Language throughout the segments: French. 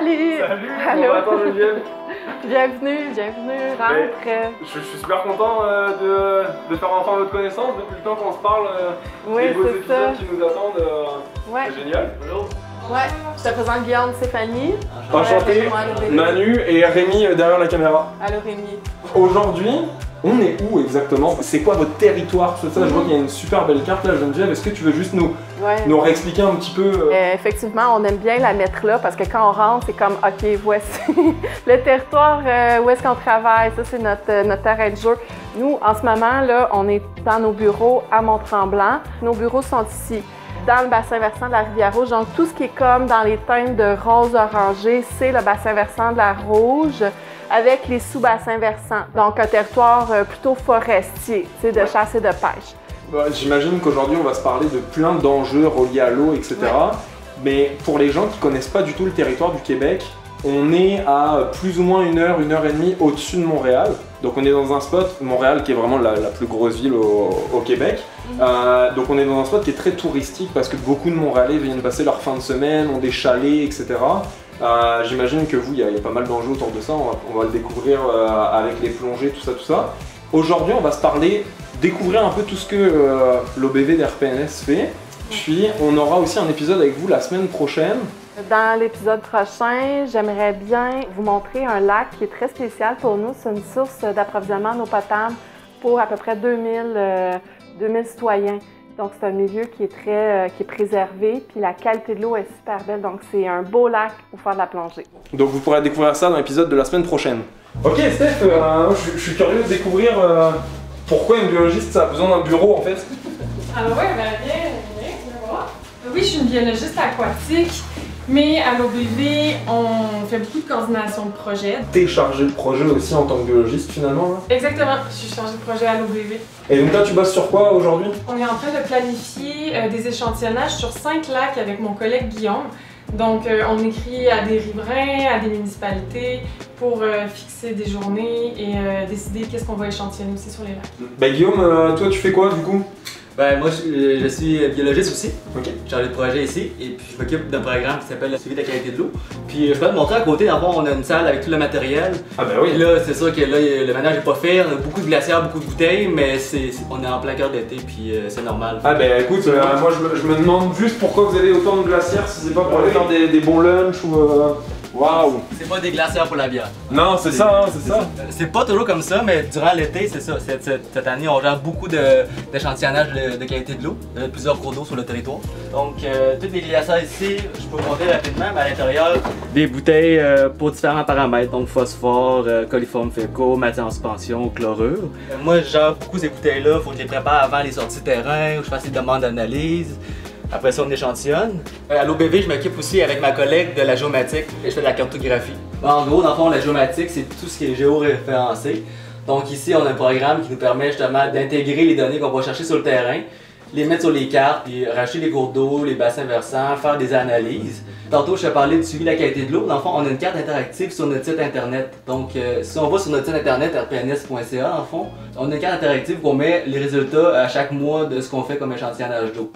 Salut! Salut! Allô? Bon matin Geneviève! Bienvenue, rentre! Je suis super content de faire enfin votre connaissance depuis le temps qu'on se parle. Oui, les beaux c'est ça. épisodes qui nous attendent. Ouais. C'est génial. Bonjour. Ouais, je te présente Guillaume, Stéphanie. Enchanté, Manu et Rémi derrière la caméra. Allô Rémi. Aujourd'hui, on est où exactement? C'est quoi votre territoire? Tout ça, je vois qu'il y a une super belle carte là, Geneviève. Est-ce que tu veux juste nous réexpliquer un petit peu? Effectivement, on aime bien la mettre là parce que quand on rentre, c'est comme OK, voici le territoire où est-ce qu'on travaille. Ça, c'est notre terrain de jeu. Nous, en ce moment, là, on est dans nos bureaux à Mont-Tremblant. Nos bureaux sont ici, dans le bassin versant de la Rivière-Rouge. Donc, tout ce qui est comme dans les teintes de rose orangé, c'est le bassin versant de la Rouge avec les sous-bassins versants. Donc, un territoire plutôt forestier, de chasse et de pêche. J'imagine qu'aujourd'hui, on va se parler de plein d'enjeux reliés à l'eau, etc. Ouais. Mais pour les gens qui ne connaissent pas du tout le territoire du Québec, on est à plus ou moins une heure et demie au-dessus de Montréal. Donc on est dans un spot, Montréal qui est vraiment la plus grosse ville au Québec. Donc on est dans un spot qui est très touristique parce que beaucoup de Montréalais viennent passer leur fin de semaine, ont des chalets, etc. J'imagine que vous, il y a pas mal d'enjeux autour de ça, on va le découvrir avec les plongées, tout ça. Aujourd'hui, on va se parler, découvrir un peu tout ce que l'OBV d'RPNS fait. Puis on aura aussi un épisode avec vous la semaine prochaine. Dans l'épisode prochain, j'aimerais bien vous montrer un lac qui est très spécial pour nous. C'est une source d'approvisionnement en eau potable pour à peu près 2000 citoyens. Donc c'est un milieu qui est préservé, puis la qualité de l'eau est super belle. Donc c'est un beau lac pour faire de la plongée. Donc vous pourrez découvrir ça dans l'épisode de la semaine prochaine. Ok Steph, je suis curieux de découvrir pourquoi une biologiste a besoin d'un bureau en fait. Ah ouais, viens voir. Oui, je suis une biologiste aquatique, mais à l'OBV, on fait beaucoup de coordination de projets. T'es chargée de projet aussi en tant que biologiste finalement hein? Exactement, je suis chargée de projet à l'OBV. Et donc là tu bosses sur quoi aujourd'hui? On est en train de planifier des échantillonnages sur 5 lacs avec mon collègue Guillaume. Donc on écrit à des riverains, à des municipalités pour fixer des journées et décider qu'est-ce qu'on va échantillonner aussi sur les lacs. Bah Guillaume, toi tu fais quoi du coup? Ben moi je suis biologiste aussi, okay. Je suis chargé de projet ici et puis je m'occupe d'un programme qui s'appelle le suivi de la qualité de l'eau. Puis je peux te montrer à côté, dans le fond, on a une salle avec tout le matériel. Ah ben oui. Puis là c'est sûr que là le ménage n'est pas fait, on a beaucoup de glacières, beaucoup de bouteilles, mais on est en plein cœur d'été puis c'est normal. Ah ben écoute, moi je me demande juste pourquoi vous avez autant de glacières, si c'est pas pour aller faire des bons lunchs ou... Waouh! C'est pas des glacières pour la bière. Non, c'est ça, c'est ça. C'est pas toujours comme ça, mais durant l'été, c'est ça. Cette année, on gère beaucoup d'échantillonnage de qualité de l'eau, plusieurs cours d'eau sur le territoire. Donc, toutes les glacières ici, je peux vous montrer rapidement, mais à l'intérieur, des bouteilles pour différents paramètres, donc phosphore, coliformes fécaux, matière en suspension, chlorure. Moi, je gère beaucoup ces bouteilles-là, il faut que je les prépare avant les sorties terrain, où je fasse des demandes d'analyse. Après ça, on échantillonne. À l'OBV, je m'occupe aussi avec ma collègue de la géomatique et je fais de la cartographie. En gros, dans le fond, la géomatique, c'est tout ce qui est géoréférencé. Donc ici, on a un programme qui nous permet justement d'intégrer les données qu'on va chercher sur le terrain, les mettre sur les cartes, puis racheter les cours d'eau, les bassins versants, faire des analyses. Tantôt, je te parlais du suivi de la qualité de l'eau. Dans le fond, on a une carte interactive sur notre site internet. Donc, si on va sur notre site internet, rpns.ca, en fond, on a une carte interactive où on met les résultats à chaque mois de ce qu'on fait comme échantillonnage d'eau.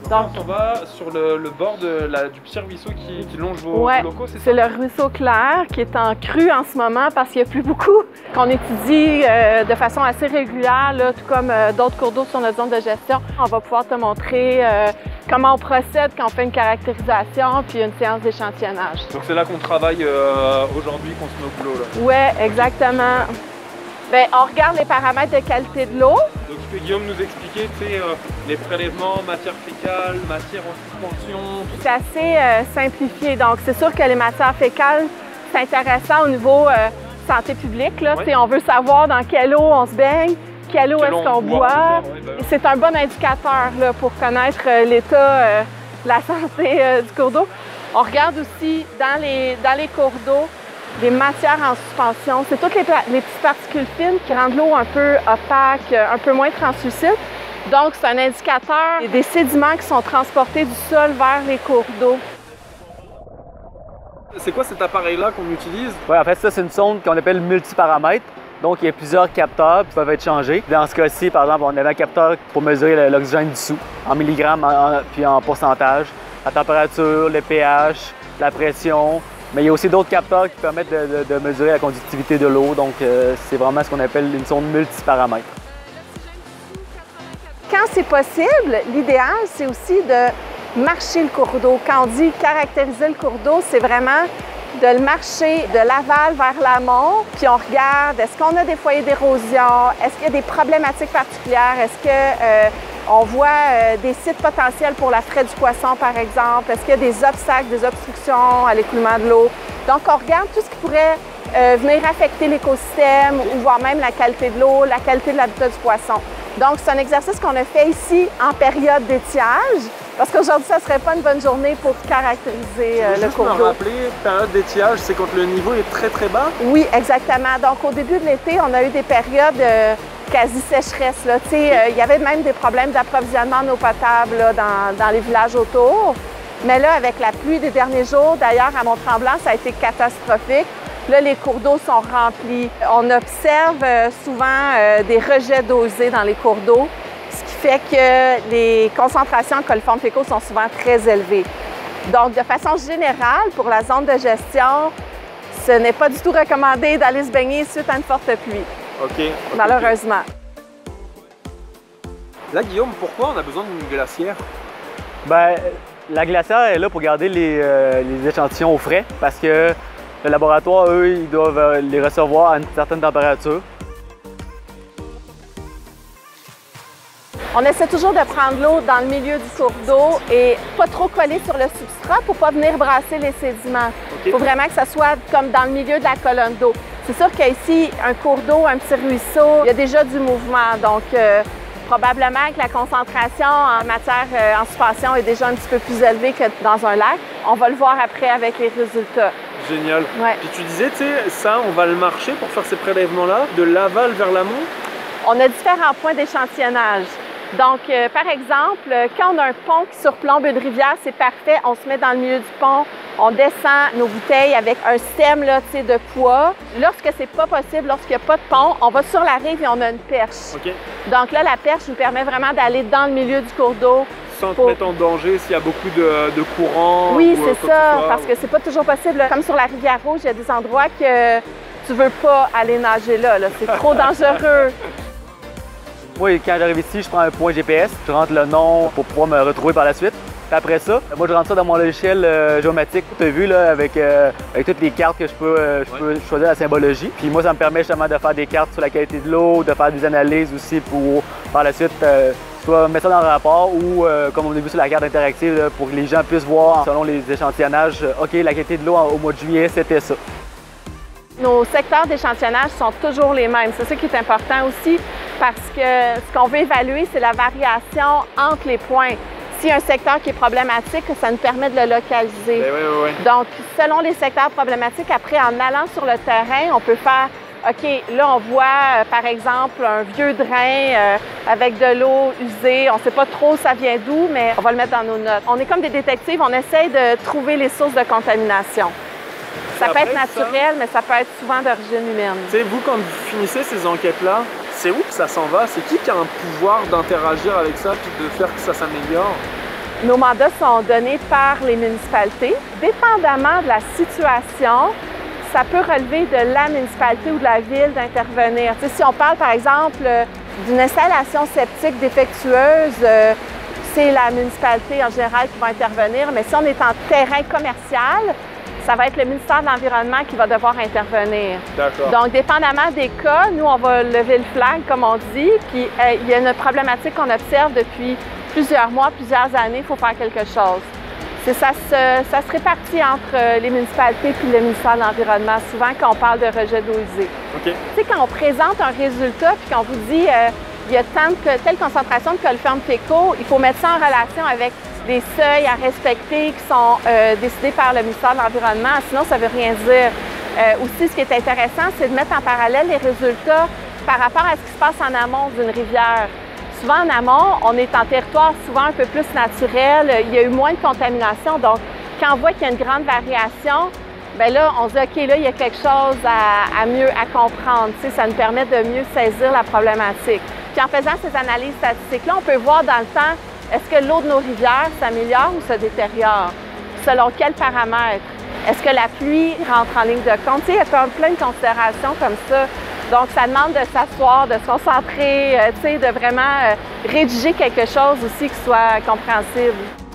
Donc on va sur le bord du petit ruisseau qui longe vos locaux, c'est ça? C'est le ruisseau Clair qui est en crue en ce moment parce qu'il n'y a plus beaucoup. Qu'on étudie de façon assez régulière, là, tout comme d'autres cours d'eau sur notre zone de gestion. On va pouvoir te montrer comment on procède quand on fait une caractérisation puis une séance d'échantillonnage. Donc c'est là qu'on travaille aujourd'hui, qu'on se met au boulot là? Oui, exactement. Bien, on regarde les paramètres de qualité de l'eau. Donc ce que Guillaume nous expliquait, c'est les prélèvements, matière fécale, matière en suspension. C'est assez simplifié. Donc c'est sûr que les matières fécales, c'est intéressant au niveau santé publique. Là. Ouais. On veut savoir dans quelle eau on se baigne, quelle eau est-ce qu'on boit. C'est un bon indicateur là, pour connaître l'état de la santé du cours d'eau. On regarde aussi dans les cours d'eau des matières en suspension. C'est toutes les petites particules fines qui rendent l'eau un peu opaque, un peu moins translucide. Donc, c'est un indicateur des sédiments qui sont transportés du sol vers les cours d'eau. C'est quoi cet appareil-là qu'on utilise? Oui, en fait, ça, c'est une sonde qu'on appelle multiparamètre. Donc, il y a plusieurs capteurs qui peuvent être changés. Dans ce cas-ci, par exemple, on avait un capteur pour mesurer l'oxygène dissous en milligrammes puis en pourcentage, la température, le pH, la pression, Mais il y a aussi d'autres capteurs qui permettent de mesurer la conductivité de l'eau. Donc, c'est vraiment ce qu'on appelle une sonde multiparamètres. Quand c'est possible, l'idéal, c'est aussi de marcher le cours d'eau. Quand on dit caractériser le cours d'eau, c'est vraiment de le marcher de l'aval vers l'amont, puis on regarde, est-ce qu'on a des foyers d'érosion, est-ce qu'il y a des problématiques particulières, est-ce qu'on voit des sites potentiels pour la fraie du poisson, par exemple, est-ce qu'il y a des obstacles, des obstructions à l'écoulement de l'eau. Donc, on regarde tout ce qui pourrait venir affecter l'écosystème ou voire même la qualité de l'eau, la qualité de l'habitat du poisson. Donc, c'est un exercice qu'on a fait ici en période d'étiage, parce qu'aujourd'hui, ça ne serait pas une bonne journée pour caractériser le cours d'eau. Juste me rappeler, période d'étiage, c'est quand le niveau est très très bas? Oui, exactement. Donc, au début de l'été, on a eu des périodes quasi sécheresse. Il y avait même des problèmes d'approvisionnement en eau potable là, dans les villages autour. Mais là, avec la pluie des derniers jours, d'ailleurs, à Mont-Tremblant, ça a été catastrophique. Là, les cours d'eau sont remplis. On observe souvent des rejets d'eau usée dans les cours d'eau, ce qui fait que les concentrations en coliformes fécaux sont souvent très élevées. Donc, de façon générale, pour la zone de gestion, ce n'est pas du tout recommandé d'aller se baigner suite à une forte pluie. OK. Malheureusement. Là, Guillaume, pourquoi on a besoin d'une glacière? Bien, la glacière est là pour garder les échantillons au frais parce que le laboratoire, eux, ils doivent les recevoir à une certaine température. On essaie toujours de prendre l'eau dans le milieu du cours d'eau et pas trop coller sur le substrat pour ne pas venir brasser les sédiments. Il faut vraiment que ça soit comme dans le milieu de la colonne d'eau. C'est sûr qu'ici, un cours d'eau, un petit ruisseau, il y a déjà du mouvement. Donc, probablement que la concentration en matière en suspension est déjà un petit peu plus élevée que dans un lac. On va le voir après avec les résultats. Génial. Ouais. Puis tu disais, tu sais, ça, on va le marcher pour faire ces prélèvements-là, de l'aval vers l'amont? On a différents points d'échantillonnage. Donc, par exemple, quand on a un pont qui surplombe une rivière, c'est parfait. On se met dans le milieu du pont, on descend nos bouteilles avec un système là, de poids. Lorsque c'est pas possible, lorsqu'il n'y a pas de pont, on va sur la rive et on a une perche. Okay. Donc là, la perche nous permet vraiment d'aller dans le milieu du cours d'eau. Sans te mettre en danger s'il y a beaucoup de courant. Oui, c'est ça, parce que c'est pas toujours possible. Comme sur la rivière Rouge, il y a des endroits que tu veux pas aller nager là. C'est trop dangereux. Moi, quand j'arrive ici, je prends un point GPS, je rentre le nom pour pouvoir me retrouver par la suite. Puis après ça, moi, je rentre ça dans mon logiciel géomatique. Tu as vu, là, avec toutes les cartes que je peux choisir la symbologie. Puis moi, ça me permet justement de faire des cartes sur la qualité de l'eau, de faire des analyses aussi pour, par la suite, soit mettre ça dans le rapport ou, comme on a vu sur la carte interactive, là, pour que les gens puissent voir, selon les échantillonnages, OK, la qualité de l'eau au mois de juillet, c'était ça. Nos secteurs d'échantillonnage sont toujours les mêmes. C'est ça qui est important aussi parce que ce qu'on veut évaluer, c'est la variation entre les points. S'il y a un secteur qui est problématique, ça nous permet de le localiser. Oui. Donc, selon les secteurs problématiques, après, en allant sur le terrain, on peut faire, OK, là, on voit, par exemple, un vieux drain avec de l'eau usée. On ne sait pas trop ça vient d'où, mais on va le mettre dans nos notes. On est comme des détectives, on essaye de trouver les sources de contamination. Ça peut être naturel, mais ça peut être souvent d'origine humaine. Tu sais, vous, quand vous finissez ces enquêtes-là, c'est où que ça s'en va? C'est qui a un pouvoir d'interagir avec ça puis de faire que ça s'améliore? Nos mandats sont donnés par les municipalités. Dépendamment de la situation, ça peut relever de la municipalité ou de la ville d'intervenir. Tu sais, si on parle, par exemple, d'une installation septique défectueuse, c'est la municipalité en général qui va intervenir. Mais si on est en terrain commercial, ça va être le ministère de l'Environnement qui va devoir intervenir. D'accord. Donc, dépendamment des cas, nous, on va lever le flag, comme on dit. Puis, il y a une problématique qu'on observe depuis plusieurs mois, plusieurs années. Il faut faire quelque chose. Ça se répartit entre les municipalités et le ministère de l'Environnement, souvent quand on parle de rejet d'eau usée. OK. Tu sais, quand on présente un résultat puis qu'on vous dit il y a telle concentration de coliformes fécaux, il faut mettre ça en relation avec des seuils à respecter qui sont décidés par le ministère de l'Environnement, sinon ça ne veut rien dire. Aussi, ce qui est intéressant, c'est de mettre en parallèle les résultats par rapport à ce qui se passe en amont d'une rivière. Souvent en amont, on est en territoire souvent un peu plus naturel, il y a eu moins de contamination, donc quand on voit qu'il y a une grande variation, bien là, on se dit, OK, là, il y a quelque chose à mieux à comprendre. Tu sais, ça nous permet de mieux saisir la problématique. Puis en faisant ces analyses statistiques-là, on peut voir dans le temps, est-ce que l'eau de nos rivières s'améliore ou se détériore? Selon quels paramètres? Est-ce que la pluie rentre en ligne de compte? Tu sais, il y a plein de considérations comme ça. Donc, ça demande de s'asseoir, de se concentrer, tu sais, de vraiment rédiger quelque chose aussi qui soit compréhensible.